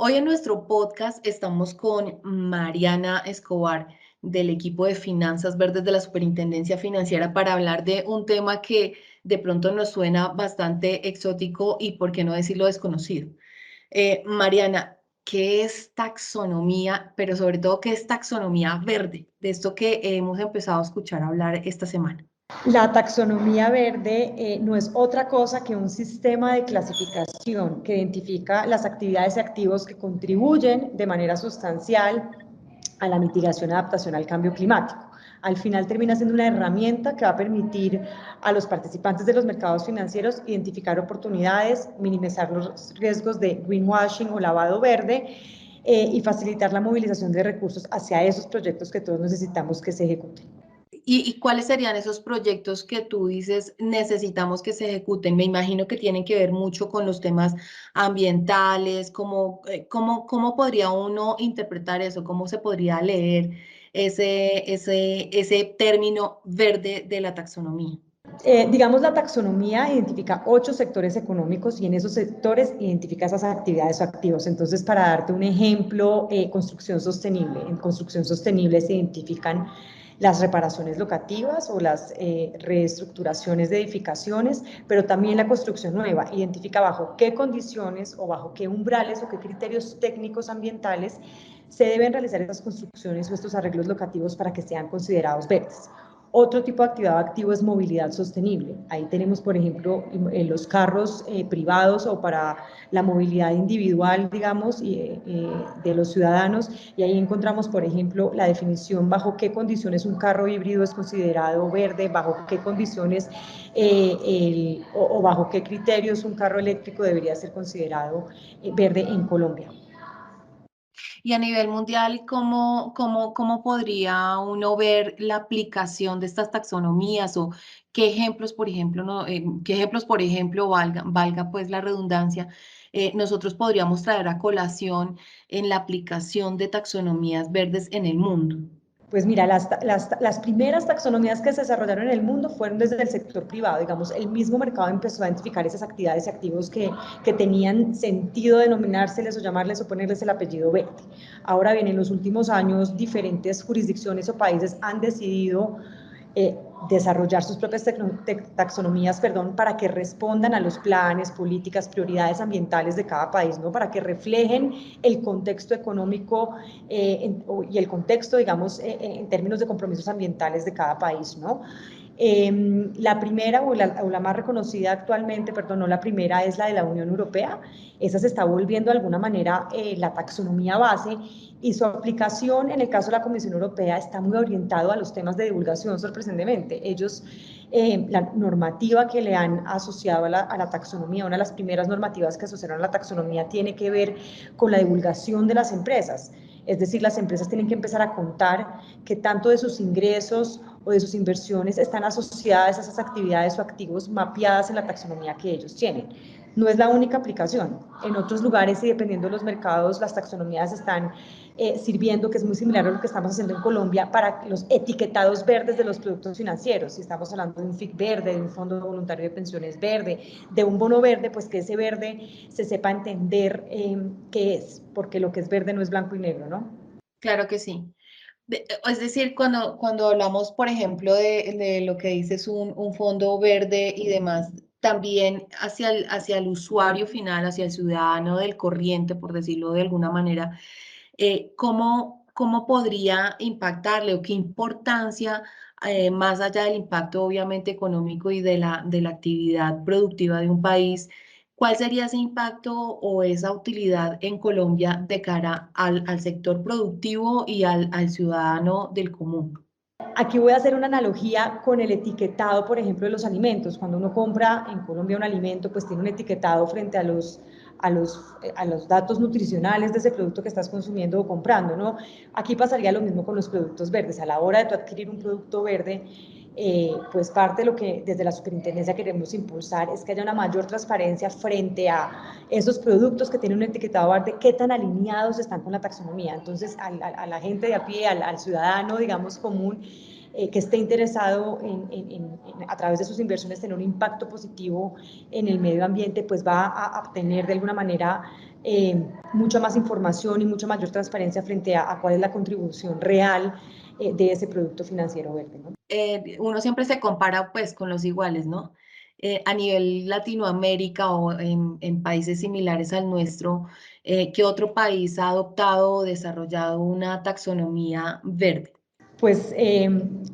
Hoy en nuestro podcast estamos con Mariana Escobar del equipo de Finanzas Verdes de la Superintendencia Financiera para hablar de un tema que de pronto nos suena bastante exótico y, por qué no decirlo, desconocido. Mariana, ¿qué es taxonomía? Pero sobre todo, ¿qué es taxonomía verde? De esto que hemos empezado a escuchar hablar esta semana. La taxonomía verde no es otra cosa que un sistema de clasificación que identifica las actividades y activos que contribuyen de manera sustancial a la mitigación y adaptación al cambio climático. Al final termina siendo una herramienta que va a permitir a los participantes de los mercados financieros identificar oportunidades, minimizar los riesgos de greenwashing o lavado verde y facilitar la movilización de recursos hacia esos proyectos que todos necesitamos que se ejecuten. ¿Y cuáles serían esos proyectos que tú dices necesitamos que se ejecuten? Me imagino que tienen que ver mucho con los temas ambientales. ¿Cómo podría uno interpretar eso? ¿Cómo se podría leer ese término verde de la taxonomía? Digamos, la taxonomía identifica 8 sectores económicos y en esos sectores identifica esas actividades o activos. Entonces, para darte un ejemplo, construcción sostenible. En construcción sostenible se identifican las reparaciones locativas o las reestructuraciones de edificaciones, pero también la construcción nueva. Identifica bajo qué condiciones o bajo qué umbrales o qué criterios técnicos ambientales se deben realizar estas construcciones o estos arreglos locativos para que sean considerados verdes. Otro tipo de actividad activo es movilidad sostenible. Ahí tenemos, por ejemplo, los carros privados o para la movilidad individual, digamos, de los ciudadanos. Y ahí encontramos, por ejemplo, la definición bajo qué condiciones un carro híbrido es considerado verde, bajo qué condiciones o bajo qué criterios un carro eléctrico debería ser considerado verde en Colombia. Y a nivel mundial, ¿cómo podría uno ver la aplicación de estas taxonomías o qué ejemplos, por ejemplo, qué ejemplos, por ejemplo, valga pues la redundancia, nosotros podríamos traer a colación en la aplicación de taxonomías verdes en el mundo? Pues mira, las primeras taxonomías que se desarrollaron en el mundo fueron desde el sector privado, digamos, el mismo mercado empezó a identificar esas actividades y activos que tenían sentido denominárseles o llamarles o ponerles el apellido verde. Ahora bien, en los últimos años, diferentes jurisdicciones o países han decidido desarrollar sus propias taxonomías, para que respondan a los planes, políticas, prioridades ambientales de cada país, ¿no? Para que reflejen el contexto económico y el contexto, digamos, en términos de compromisos ambientales de cada país, ¿no? La primera o la más reconocida actualmente, perdón, no la primera, es la de la Unión Europea. Esa se está volviendo de alguna manera la taxonomía base y su aplicación en el caso de la Comisión Europea está muy orientado a los temas de divulgación, sorprendentemente. Ellos, la normativa que le han asociado a la taxonomía, una de las primeras normativas que asociaron a la taxonomía tiene que ver con la divulgación de las empresas. Es decir, las empresas tienen que empezar a contar que tanto de sus ingresos o de sus inversiones están asociadas a esas actividades o activos mapeadas en la taxonomía que ellos tienen. No es la única aplicación. En otros lugares y dependiendo de los mercados, las taxonomías están sirviendo, que es muy similar a lo que estamos haciendo en Colombia, para los etiquetados verdes de los productos financieros. Si estamos hablando de un FIC verde, de un fondo voluntario de pensiones verde, de un bono verde, pues que ese verde se sepa entender qué es, porque lo que es verde no es blanco y negro, ¿no? Claro que sí. Es decir, cuando hablamos, por ejemplo, de lo que dices, un fondo verde y demás, también hacia el usuario final, hacia el ciudadano del corriente, por decirlo de alguna manera, ¿cómo podría impactarle o qué importancia, más allá del impacto obviamente económico y de la actividad productiva de un país? ¿Cuál sería ese impacto o esa utilidad en Colombia de cara al sector productivo y al ciudadano del común? Aquí voy a hacer una analogía con el etiquetado, por ejemplo, de los alimentos. Cuando uno compra en Colombia un alimento, pues tiene un etiquetado frente a los datos nutricionales de ese producto que estás consumiendo o comprando, ¿no? Aquí pasaría lo mismo con los productos verdes. A la hora de tú adquirir un producto verde, pues parte de lo que desde la superintendencia queremos impulsar es que haya una mayor transparencia frente a esos productos que tienen un etiquetado verde, qué tan alineados están con la taxonomía. Entonces, a la gente de a pie, al ciudadano, digamos, común, que esté interesado a través de sus inversiones tener un impacto positivo en el medio ambiente, pues va a obtener de alguna manera mucha más información y mucha mayor transparencia frente a cuál es la contribución real de ese producto financiero verde, ¿no? Uno siempre se compara pues con los iguales, ¿no? A nivel Latinoamérica o en países similares al nuestro, ¿qué otro país ha adoptado o desarrollado una taxonomía verde? Pues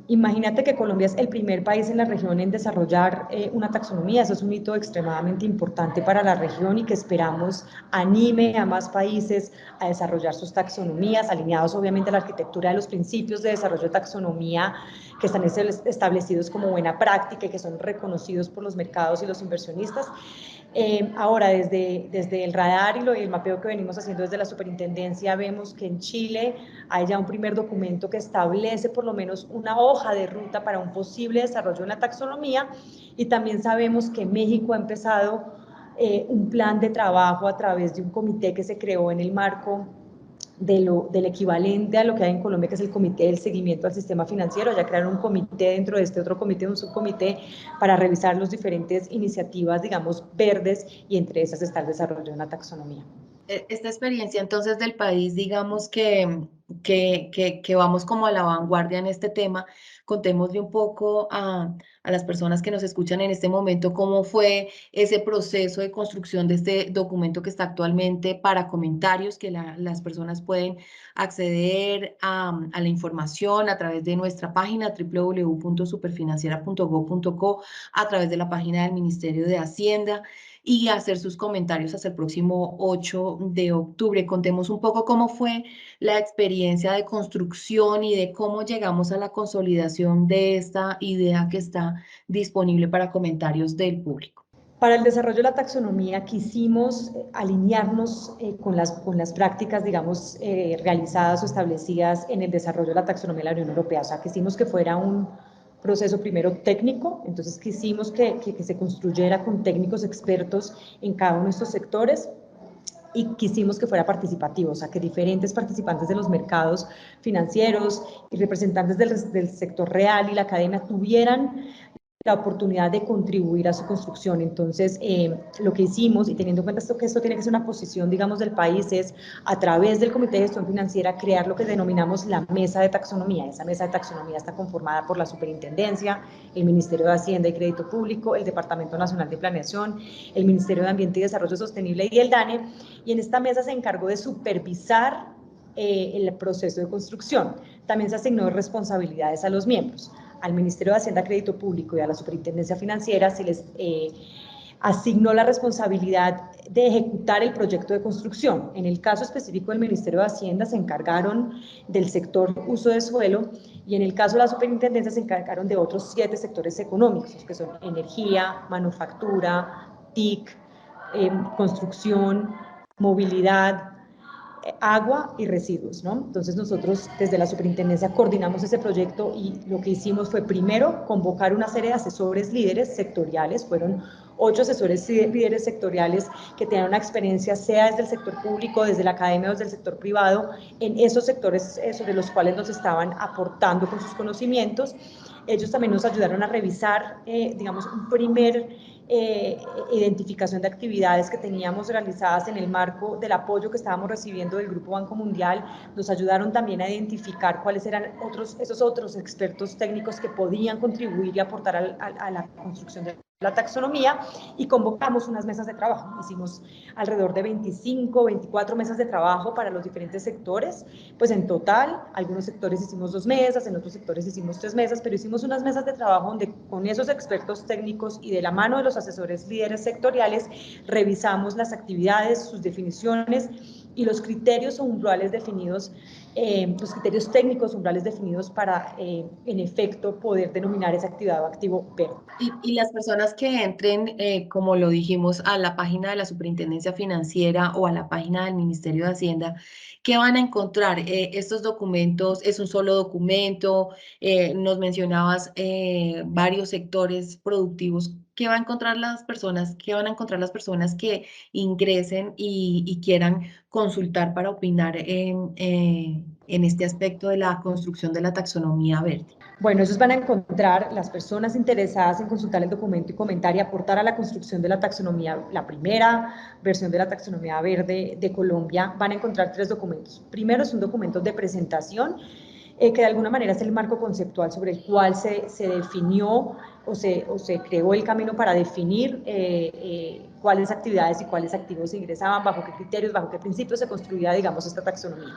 imagínate que Colombia es el primer país en la región en desarrollar una taxonomía. Eso es un hito extremadamente importante para la región y que esperamos anime a más países a desarrollar sus taxonomías, alineados obviamente a la arquitectura de los principios de desarrollo de taxonomía que están establecidos como buena práctica y que son reconocidos por los mercados y los inversionistas. Ahora, desde el radar y el mapeo que venimos haciendo desde la superintendencia, vemos que en Chile hay ya un primer documento que establece por lo menos una hoja de ruta para un posible desarrollo en la taxonomía, y también sabemos que México ha empezado un plan de trabajo a través de un comité que se creó en el marco del equivalente a lo que hay en Colombia, que es el Comité del Seguimiento al Sistema Financiero. Ya crearon un comité dentro de este otro comité, un subcomité, para revisar las diferentes iniciativas, digamos, verdes, y entre esas está el desarrollo de una taxonomía. Esta experiencia entonces del país, digamos que vamos como a la vanguardia en este tema. Contémosle un poco a las personas que nos escuchan en este momento cómo fue ese proceso de construcción de este documento que está actualmente para comentarios, que las personas pueden acceder a la información a través de nuestra página www.superfinanciera.gov.co, a través de la página del Ministerio de Hacienda, y hacer sus comentarios hasta el próximo 8 de octubre. Contemos un poco cómo fue la experiencia de construcción y de cómo llegamos a la consolidación de esta idea que está disponible para comentarios del público. Para el desarrollo de la taxonomía quisimos alinearnos con las prácticas, digamos, realizadas o establecidas en el desarrollo de la taxonomía de la Unión Europea. O sea, quisimos que fuera un proceso primero técnico, entonces quisimos que se construyera con técnicos expertos en cada uno de estos sectores, y quisimos que fuera participativo, o sea, que diferentes participantes de los mercados financieros y representantes del sector real y la academia tuvieran la oportunidad de contribuir a su construcción. Entonces, lo que hicimos, y teniendo en cuenta que esto tiene que ser una posición, digamos, del país, es a través del Comité de Gestión Financiera crear lo que denominamos la mesa de taxonomía. Esa mesa de taxonomía está conformada por la Superintendencia, el Ministerio de Hacienda y Crédito Público, el Departamento Nacional de Planeación, el Ministerio de Ambiente y Desarrollo Sostenible y el DANE, y en esta mesa se encargó de supervisar el proceso de construcción. También se asignó responsabilidades a los miembros. Al Ministerio de Hacienda, Crédito Público y a la Superintendencia Financiera se les asignó la responsabilidad de ejecutar el proyecto de construcción. En el caso específico del Ministerio de Hacienda se encargaron del sector uso de suelo, y en el caso de la Superintendencia se encargaron de otros 7 sectores económicos, que son energía, manufactura, TIC, construcción, movilidad, agua y residuos, ¿no? Entonces nosotros desde la superintendencia coordinamos ese proyecto, y lo que hicimos fue primero convocar una serie de asesores líderes sectoriales. Fueron 8 asesores líderes sectoriales que tenían una experiencia, sea desde el sector público, desde la academia o desde el sector privado, en esos sectores sobre los cuales nos estaban aportando con sus conocimientos. Ellos también nos ayudaron a revisar, digamos, un primer identificación de actividades que teníamos realizadas en el marco del apoyo que estábamos recibiendo del Grupo Banco Mundial. Nos ayudaron también a identificar cuáles eran esos otros expertos técnicos que podían contribuir y aportar a la construcción de la taxonomía, y convocamos unas mesas de trabajo. Hicimos alrededor de 25, 24 mesas de trabajo para los diferentes sectores. Pues en total, algunos sectores hicimos 2 mesas, en otros sectores hicimos 3 mesas, pero hicimos unas mesas de trabajo donde con esos expertos técnicos y de la mano de los asesores líderes sectoriales revisamos las actividades, sus definiciones y los criterios o umbrales definidos, los criterios técnicos umbrales definidos para, en efecto, poder denominar esa actividad o activo verde. Y las personas que entren, como lo dijimos, a la página de la Superintendencia Financiera o a la página del Ministerio de Hacienda, ¿qué van a encontrar? Estos documentos, ¿es un solo documento? Nos mencionabas varios sectores productivos. ¿Qué va a encontrar las personas? ¿Qué van a encontrar las personas que ingresen y quieran consultar para opinar en este aspecto de la construcción de la taxonomía verde? Bueno, ellos van a encontrar, las personas interesadas en consultar el documento y comentar y aportar a la construcción de la taxonomía, la primera versión de la taxonomía verde de Colombia, van a encontrar 3 documentos. Primero es un documento de presentación, que de alguna manera es el marco conceptual sobre el cual se definió o se creó el camino para definir cuáles actividades y cuáles activos se ingresaban, bajo qué criterios, bajo qué principios se construía, digamos, esta taxonomía.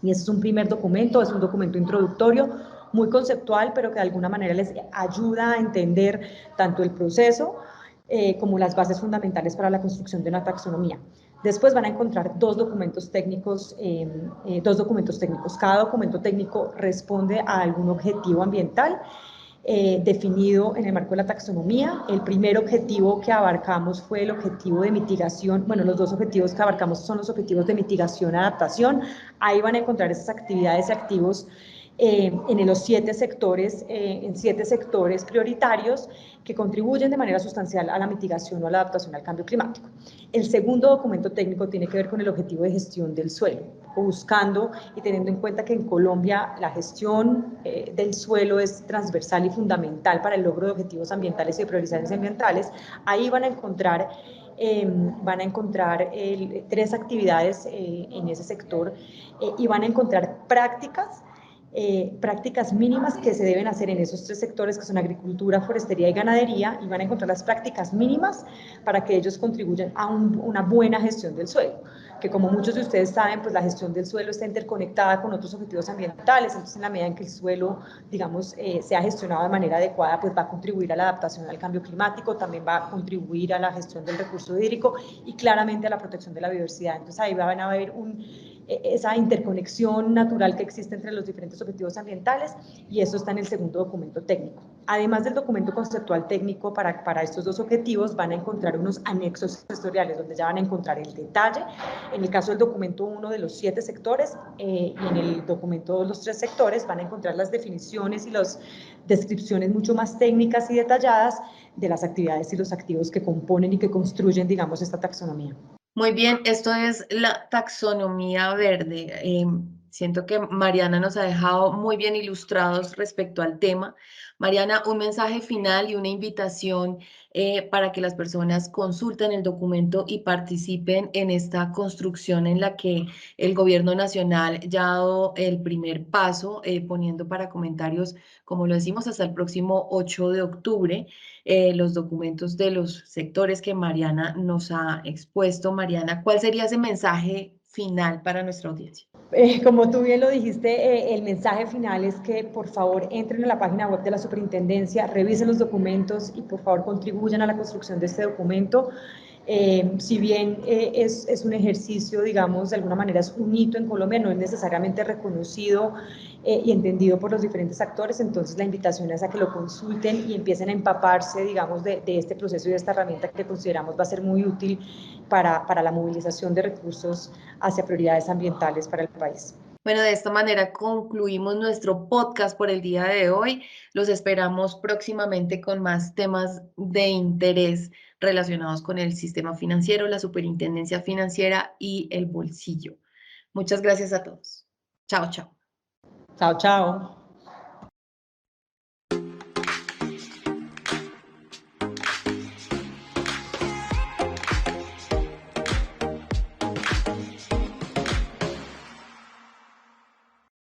Y ese es un primer documento, es un documento introductorio, muy conceptual, pero que de alguna manera les ayuda a entender tanto el proceso como las bases fundamentales para la construcción de una taxonomía. Después van a encontrar 2 documentos técnicos, Cada documento técnico responde a algún objetivo ambiental definido en el marco de la taxonomía. El primer objetivo que abarcamos fue el objetivo de mitigación. Bueno, los 2 objetivos que abarcamos son los objetivos de mitigación y adaptación. Ahí van a encontrar esas actividades y activos en los 7 sectores, prioritarios que contribuyen de manera sustancial a la mitigación o a la adaptación al cambio climático. El segundo documento técnico tiene que ver con el objetivo de gestión del suelo, buscando y teniendo en cuenta que en Colombia la gestión del suelo es transversal y fundamental para el logro de objetivos ambientales y de prioridades ambientales. Ahí van a encontrar 3 actividades en ese sector y van a encontrar prácticas mínimas que se deben hacer en esos 3 sectores, que son agricultura, forestería y ganadería, y van a encontrar las prácticas mínimas para que ellos contribuyan a una buena gestión del suelo, que como muchos de ustedes saben, pues la gestión del suelo está interconectada con otros objetivos ambientales. Entonces en la medida en que el suelo, digamos, sea gestionado de manera adecuada, pues va a contribuir a la adaptación al cambio climático, también va a contribuir a la gestión del recurso hídrico y claramente a la protección de la biodiversidad. Entonces ahí van a haber esa interconexión natural que existe entre los diferentes objetivos ambientales, y eso está en el segundo documento técnico. Además del documento conceptual técnico para estos 2 objetivos, van a encontrar unos anexos sectoriales donde ya van a encontrar el detalle, en el caso del documento 1 de los 7 sectores y en el documento 2 los 3 sectores, van a encontrar las definiciones y las descripciones mucho más técnicas y detalladas de las actividades y los activos que componen y que construyen, digamos, esta taxonomía. Muy bien, esto es la taxonomía verde. Siento que Mariana nos ha dejado muy bien ilustrados respecto al tema. Mariana, un mensaje final y una invitación para que las personas consulten el documento y participen en esta construcción en la que el gobierno nacional ya ha dado el primer paso, poniendo para comentarios, como lo decimos, hasta el próximo 8 de octubre los documentos de los sectores que Mariana nos ha expuesto. Mariana, ¿cuál sería ese mensaje final para nuestra audiencia? Como tú bien lo dijiste, el mensaje final es que por favor entren a la página web de la superintendencia, revisen los documentos y por favor contribuyan a la construcción de este documento. Si bien es un ejercicio, digamos, de alguna manera es un hito en Colombia, no es necesariamente reconocido y entendido por los diferentes actores, entonces la invitación es a que lo consulten y empiecen a empaparse, digamos, de este proceso y de esta herramienta que consideramos va a ser muy útil para la movilización de recursos hacia prioridades ambientales para el país. Bueno, de esta manera concluimos nuestro podcast por el día de hoy. Los esperamos próximamente con más temas de interés relacionados con el sistema financiero, la superintendencia financiera y el bolsillo. Muchas gracias a todos. Chao, chao. Chao, chao.